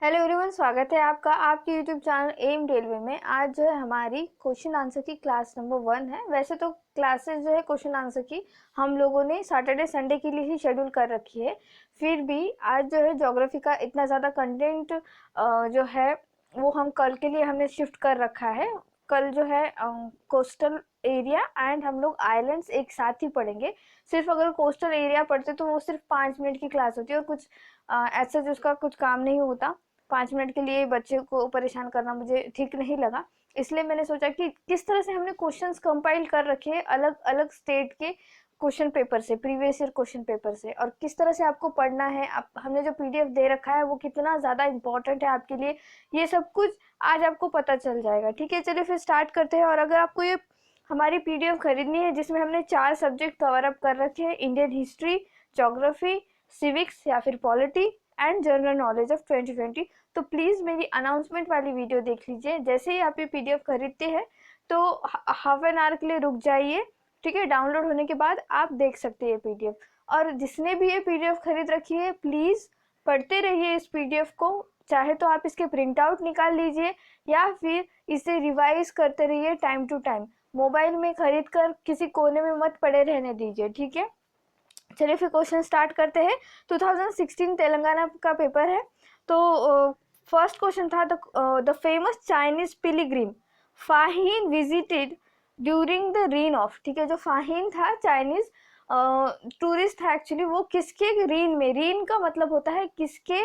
Hello everyone, स्वागत है आपका आपके यूट्यूब चैनल एम रेलवे में। आज जो है हमारी क्वेश्चन आंसर की क्लास नंबर 1 है। वैसे तो क्लासेस जो है क्वेश्चन आंसर की हम लोगों ने सैटरडे संडे के लिए ही शेड्यूल कर रखी है। फिर भी आज जो है ज्योग्राफी का इतना ज़्यादा कंटेंट जो है वो हम कल के लिए हमने शिफ्ट कर रखा है। कल जो है कोस्टल एरिया एंड हम लोग आइलैंड्स एक साथ ही पढ़ेंगे। सिर्फ अगर कोस्टल एरिया पढ़ते तो वो सिर्फ 5 मिनट की क्लास होती है और कुछ ऐसा जो उसका कुछ काम नहीं होता। 5 मिनट के लिए बच्चे को परेशान करना मुझे ठीक नहीं लगा। इसलिए मैंने सोचा कि किस तरह से हमने क्वेश्चंस कंपाइल कर रखे हैं अलग अलग स्टेट के क्वेश्चन पेपर से, प्रीवियस ईयर क्वेश्चन पेपर से, और किस तरह से आपको पढ़ना है। आप हमने जो पीडीएफ दे रखा है वो कितना ज़्यादा इंपॉर्टेंट है आपके लिए, ये सब कुछ आज आपको पता चल जाएगा। ठीक है, चलिए फिर स्टार्ट करते हैं। और अगर आपको ये हमारी पीडीएफ खरीदनी है जिसमें हमने 4 सब्जेक्ट कवर अप कर रखे हैं, इंडियन हिस्ट्री, ज्योग्राफी, सिविक्स या फिर polity and general knowledge of 2020, तो प्लीज़ मेरी अनाउंसमेंट वाली वीडियो देख लीजिए। जैसे ही आप ये पीडीएफ खरीदते हैं तो हाफ एन आवर के लिए रुक जाइए। ठीक है, डाउनलोड होने के बाद आप देख सकते हैं पीडीएफ। और जिसने भी ये पीडीएफ खरीद रखी है प्लीज़ पढ़ते रहिए इस पीडीएफ को। चाहे तो आप इसके प्रिंट आउट निकाल लीजिए या फिर इसे रिवाइज करते रहिए टाइम टू टाइम। मोबाइल में खरीद कर किसी कोने में मत पड़े रहने दीजिए। ठीक है, चलिए फिर क्वेश्चन स्टार्ट करते हैं। 2016 तेलंगाना का पेपर है। तो फर्स्ट क्वेश्चन था the famous Chinese pilgrim Fahien visited during the reign of. ठीक है, जो फाहिन था चाइनीज टूरिस्ट था एक्चुअली, वो किसके रीन में, रीन का मतलब होता है किसके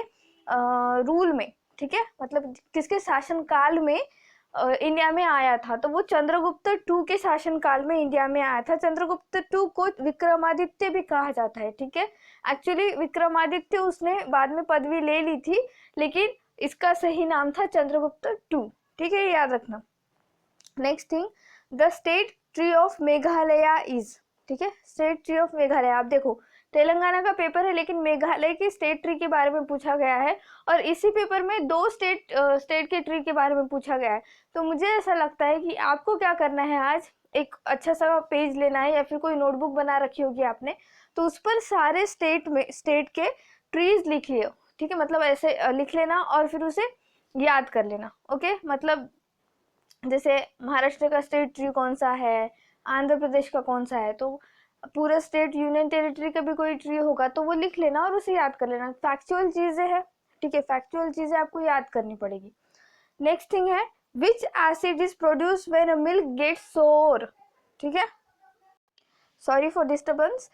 रूल में। ठीक है, मतलब किसके शासन काल में इंडिया में आया था। तो वो चंद्रगुप्त टू के शासन काल में इंडिया में आया था। चंद्रगुप्त टू को विक्रमादित्य भी कहा जाता है। ठीक है, एक्चुअली विक्रमादित्य उसने बाद में पदवी ले ली थी, लेकिन इसका सही नाम था चंद्रगुप्त टू। ठीक है, याद रखना। Next thing, the state tree of Meghalaya is. ठीक है, स्टेट ट्री ऑफ मेघालय, आप देखो तेलंगाना का पेपर है लेकिन मेघालय की स्टेट ट्री के बारे में पूछा गया है, और इसी पेपर में 2 स्टेट के ट्री के बारे में पूछा गया है। तो मुझे ऐसा लगता है कि आपको क्या करना है, आज एक अच्छा सा पेज लेना है या फिर कोई नोटबुक बना रखी होगी आपने, तो उस पर सारे स्टेट के ट्रीज लिखिए। ठीक है, मतलब ऐसे लिख लेना और फिर उसे याद कर लेना। ओके, मतलब जैसे महाराष्ट्र का स्टेट ट्री कौन सा है, आंध्र प्रदेश का कौन सा है, तो पूरा स्टेट यूनियन टेरिटरी का भी कोई ट्री होगा तो वो लिख लेना और उसे याद कर लेना। फैक्चुअल चीजें हैं। ठीक है, फैक्चुअल चीजें आपको याद करनी पड़ेगी। नेक्स्ट थिंग है, which acid is produce when a milk gets sour. ठीक है, सॉरी फॉर डिस्टर्बेंस,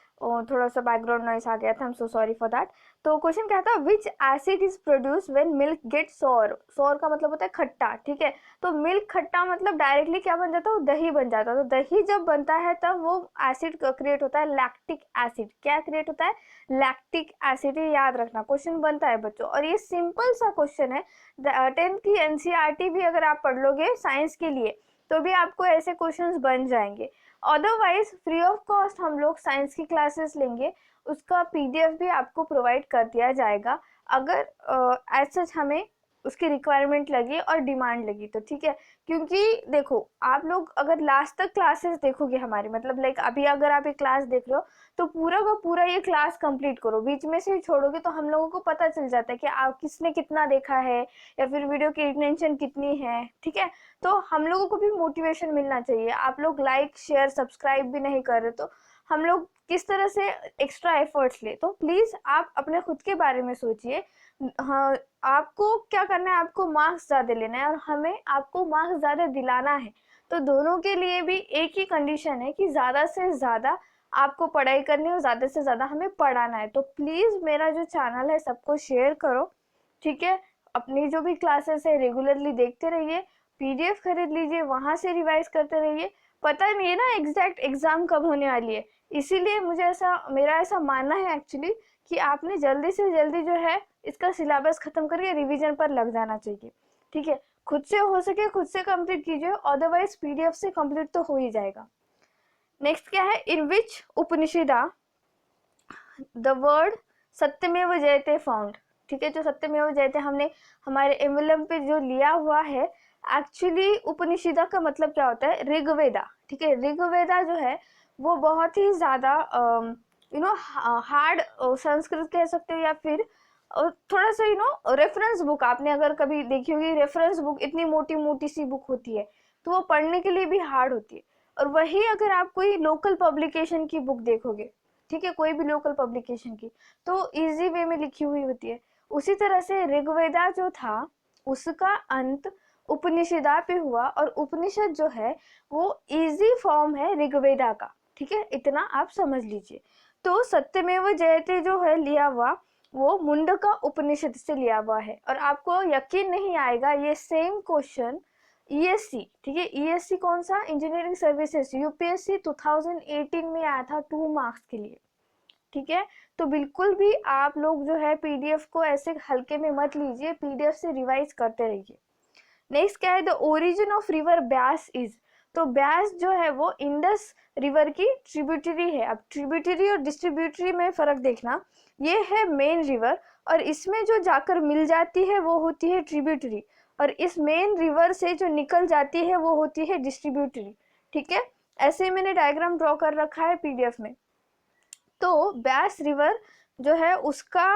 थोड़ा सा बैकग्राउंड नॉइस आ गया था, I am so sorry for that. तो क्वेश्चन क्या था, which acid is produce when milk get sour. Sour का मतलब होता है खट्टा। ठीक है, तो मिल्क खट्टा मतलब डायरेक्टली क्या बन जाता है, दही बन जाता है। तो दही जब बनता है तब वो एसिड क्रिएट होता है, लैक्टिक एसिड। क्या क्रिएट होता है, लैक्टिक एसिड। ये याद रखना, क्वेश्चन बनता है बच्चों, और ये सिंपल सा क्वेश्चन है। 10th की एनसीईआरटी भी अगर आप पढ़ लोगे साइंस के लिए तो भी आपको ऐसे क्वेश्चंस बन जाएंगे। अदरवाइज फ्री ऑफ कॉस्ट हम लोग साइंस की क्लासेस लेंगे, उसका पीडीएफ भी आपको प्रोवाइड कर दिया जाएगा अगर एज सच हमें उसकी रिक्वायरमेंट लगी और डिमांड लगी तो। ठीक है, क्योंकि देखो आप लोग अगर लास्ट तक क्लासेस देखोगे हमारी, मतलब लाइक अभी अगर आप एक क्लास देख रहे हो तो पूरा का पूरा ये क्लास कंप्लीट करो। बीच में से ही छोड़ोगे तो हम लोगों को पता चल जाता है कि आप किसने कितना देखा है या फिर वीडियो की रिटेंशन कितनी है। ठीक है, तो हम लोगों को भी मोटिवेशन मिलना चाहिए। आप लोग लाइक शेयर सब्सक्राइब भी नहीं कर रहे तो हम लोग किस तरह से एक्स्ट्रा एफर्ट्स ले। तो प्लीज़ आप अपने खुद के बारे में सोचिए। हाँ, आपको क्या करना है, आपको मार्क्स ज़्यादा लेना है और हमें आपको मार्क्स ज़्यादा दिलाना है। तो दोनों के लिए भी एक ही कंडीशन है कि ज़्यादा से ज़्यादा आपको पढ़ाई करनी है और ज़्यादा से ज़्यादा हमें पढ़ाना है। तो प्लीज़ मेरा जो चैनल है सबको शेयर करो। ठीक है, अपनी जो भी क्लासेस है रेगुलरली देखते रहिए, पीडीएफ खरीद लीजिए, वहाँ से रिवाइज करते रहिए। पता नहीं है ना एग्जैक्ट एग्जाम कब होने वाली है, इसीलिए मेरा ऐसा मानना है एक्चुअली कि आपने जल्दी से जल्दी जो है इसका सिलेबस खत्म करके रिवीजन पर लग जाना चाहिए। ठीक है, खुद से हो सके खुद से कंप्लीट कीजिए, अदरवाइज पीडीएफ से कंप्लीट तो हो ही जाएगा। नेक्स्ट क्या है, इन विच उपनिषदा द वर्ड सत्यमेव जयते फाउंड। ठीक है, जो सत्यमेव जयते हमने हमारे एम्बलम पे जो लिया हुआ है, एक्चुअली उपनिषदा का मतलब क्या होता है, ऋग्वेदा। ठीक है, ऋग्वेदा जो है वो बहुत ही ज़्यादा हार्ड संस्कृत कह सकते हो या फिर और थोड़ा सा रेफरेंस बुक आपने अगर कभी देखी होगी, रेफरेंस बुक इतनी मोटी मोटी सी बुक होती है, तो वो पढ़ने के लिए भी हार्ड होती है। और वही अगर आप कोई लोकल पब्लिकेशन की बुक देखोगे, ठीक है, कोई भी लोकल पब्लिकेशन की, तो इजी वे में लिखी हुई होती है। उसी तरह से ऋग्वेदा जो था उसका अंत उपनिषदा पे हुआ, और उपनिषद जो है वो इजी फॉर्म है ऋग्वेदा का, ठीक है, इतना आप समझ लीजिए। तो सत्यमेव जयते जो है लिया हुआ, वो मुंडका उपनिषद से लिया हुआ है। और आपको यकीन नहीं आएगा, ये सेम क्वेश्चन ईएससी, ठीक है, ईएससी कौन सा, इंजीनियरिंग सर्विसेज, यूपीएससी 2018 में आया था 2 मार्क्स के लिए, ठीक है। तो बिल्कुल भी आप लोग जो है पीडीएफ को ऐसे हल्के में मत लीजिए, पीडीएफ से रिवाइज करते रहिए। नेक्स्ट क्या है, the origin of river Beas is, तो ब्यास जो है वो इंडस रिवर की ट्रिब्यूटरी है। अब ट्रिब्यूटरी और डिस्ट्रीब्यूटरी में फर्क देखना, ये है मेन रिवर, और इसमें जो जाकर मिल जाती है वो होती है ट्रिब्यूटरी, और इस मेन रिवर से जो निकल जाती है वो होती है डिस्ट्रीब्यूटरी, ठीक है। ऐसे मैंने डायग्राम ड्रॉ कर रखा है पीडीएफ में। तो ब्यास रिवर जो है उसका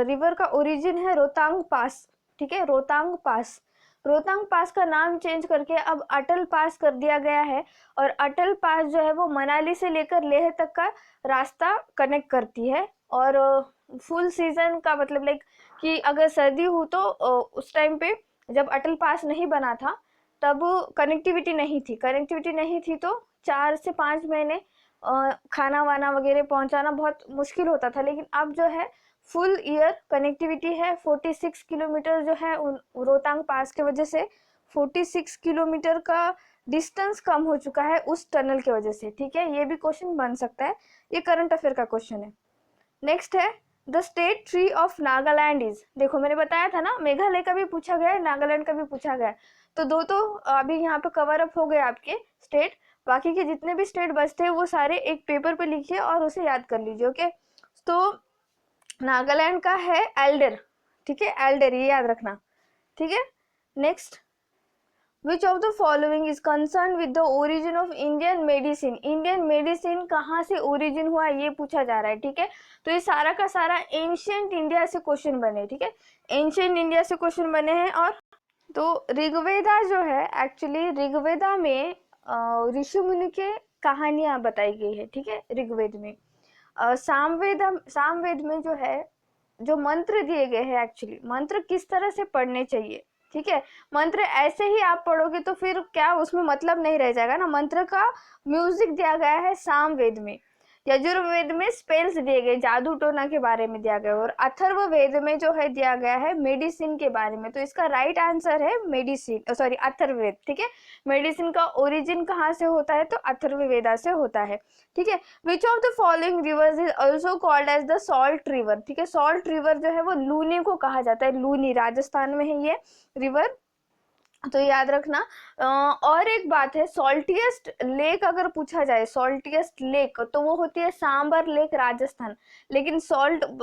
रिवर का ओरिजिन है रोहतांग पास, ठीक है, रोहतांग पास। रोहतांग पास का नाम चेंज करके अब अटल पास कर दिया गया है, और अटल पास जो है वो मनाली से लेकर लेह तक का रास्ता कनेक्ट करती है। और फुल सीजन का मतलब लाइक कि अगर सर्दी हो तो उस टाइम पे जब अटल पास नहीं बना था तब कनेक्टिविटी नहीं थी, तो 4 से 5 महीने खाना वाना वगैरह पहुंचाना बहुत मुश्किल होता था। लेकिन अब जो है फुल ईयर कनेक्टिविटी है। 46 किलोमीटर जो है रोहतांग पास के वजह से 46 किलोमीटर का डिस्टेंस कम हो चुका है उस टनल की वजह से, ठीक है। ये भी क्वेश्चन बन सकता है, ये करंट अफेयर का क्वेश्चन है। नेक्स्ट है the state tree of Nagaland is, देखो मैंने बताया था ना, मेघालय का भी पूछा गया है, नागालैंड का भी पूछा गया है। तो दो तो अभी यहाँ पे कवर अप हो गए आपके स्टेट, बाकी के जितने भी स्टेट बचते हैं वो सारे एक पेपर पे लिखिए और उसे याद कर लीजिए, ओके। तो नागालैंड का है एल्डर, ठीक है, एल्डर, ये याद रखना, ठीक है। Next, which of the following is concern with the origin of Indian medicine, Indian medicine कहाँ से ओरिजिन हुआ ये पूछा जा रहा है, ठीक है। तो ये सारा का सारा एंशियंट इंडिया से क्वेश्चन बने, ठीक है, एंशियंट इंडिया से क्वेश्चन बने हैं। और तो ऋग्वेदा जो है, एक्चुअली ऋग्वेदा में ऋषि मुनि के कहानियां बताई गई है, ठीक है, ऋग्वेद में। सामवेद में जो है जो मंत्र दिए गए हैं, एक्चुअली मंत्र किस तरह से पढ़ने चाहिए, ठीक है। मंत्र ऐसे ही आप पढ़ोगे तो फिर क्या उसमें मतलब नहीं रह जाएगा ना, मंत्र का म्यूजिक दिया गया है सामवेद में। यजुर्वेद में स्पेल्स दिए गए, जादू टोना के बारे में दिया गया, और अथर्ववेद में जो है दिया गया है मेडिसिन के बारे में। तो इसका राइट आंसर है मेडिसिन, सॉरी अथर्ववेद, ठीक है। मेडिसिन का ओरिजिन कहाँ से होता है, तो अथर्ववेदा से होता है, ठीक है। Which of the following rivers is also called as the salt river, ठीक है। सॉल्ट रिवर जो है वो लूनी को कहा जाता है, लूनी राजस्थान में है ये रिवर, तो याद रखना। और एक बात है, सॉल्टिएस्ट लेक अगर पूछा जाए, सॉल्टिएस्ट लेक तो वो होती है सांबर लेक राजस्थान। लेकिन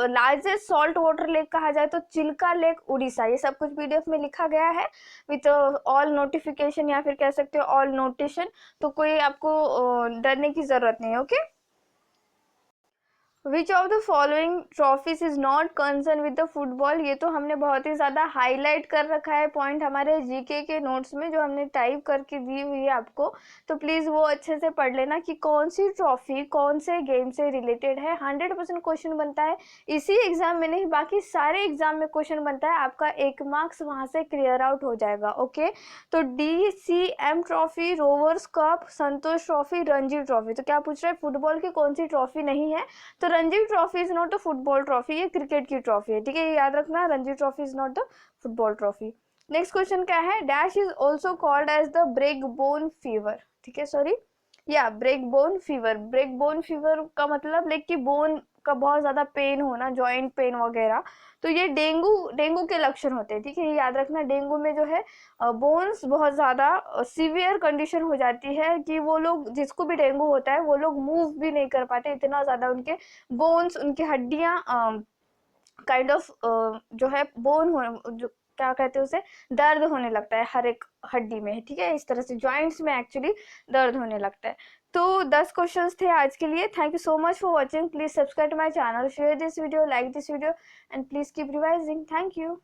लार्जेस्ट सॉल्ट वाटर लेक कहा जाए तो चिल्का लेक उड़ीसा। ये सब कुछ पीडीएफ में लिखा गया है विथ ऑल नोटिफिकेशन, या फिर कह सकते हो ऑल नोटेशन। तो कोई आपको डरने की जरूरत नहीं है, okay. Which of the following trophies is not concern with the football, ये तो हमने बहुत ही ज़्यादा हाईलाइट कर रखा है पॉइंट हमारे जीके के नोट्स में, जो हमने टाइप करके दी हुई है आपको। तो प्लीज़ वो अच्छे से पढ़ लेना कि कौन सी ट्रॉफी कौन से गेम से रिलेटेड है। 100% क्वेश्चन बनता है, इसी एग्जाम में नहीं बाकी सारे एग्जाम में क्वेश्चन बनता है, आपका 1 मार्क्स वहाँ से क्लियर आउट हो जाएगा, ओके। तो DCM ट्रॉफी, रोवर्स कप, संतोष ट्रॉफी, रणजी ट्रॉफी। तो क्या पूछ रहा है, फुटबॉल की कौन सी ट्रॉफी नहीं है, तो Ranji trophy is not a football trophy, ये क्रिकेट की ट्रॉफी है, ठीक है, ये याद रखना, Ranji trophy is not the football trophy. Next question क्या है, dash is also called as the break bone fever, ठीक है, सॉरी या break bone fever. Break bone fever का मतलब लाइक कि बोन का बहुत ज्यादा पेन होना, जॉइंट पेन वगैरह, तो ये डेंगू के लक्षण होते हैं, ठीक है, ये याद रखना। डेंगू में जो है बोन्स बहुत ज्यादा सीवियर कंडीशन हो जाती है कि वो लोग, जिसको भी डेंगू होता है वो लोग मूव भी नहीं कर पाते, इतना ज्यादा उनके बोन्स, उनकी हड्डियां काइंड ऑफ जो है बोन हो, जो क्या कहते हैं उसे, दर्द होने लगता है हर एक हड्डी में, ठीक है। इस तरह से जॉइंट्स में एक्चुअली दर्द होने लगता है। तो 10 क्वेश्चंस थे आज के लिए। Thank you so much for watching. Please subscribe to my channel, share this video, like this video and please keep revising. Thank you.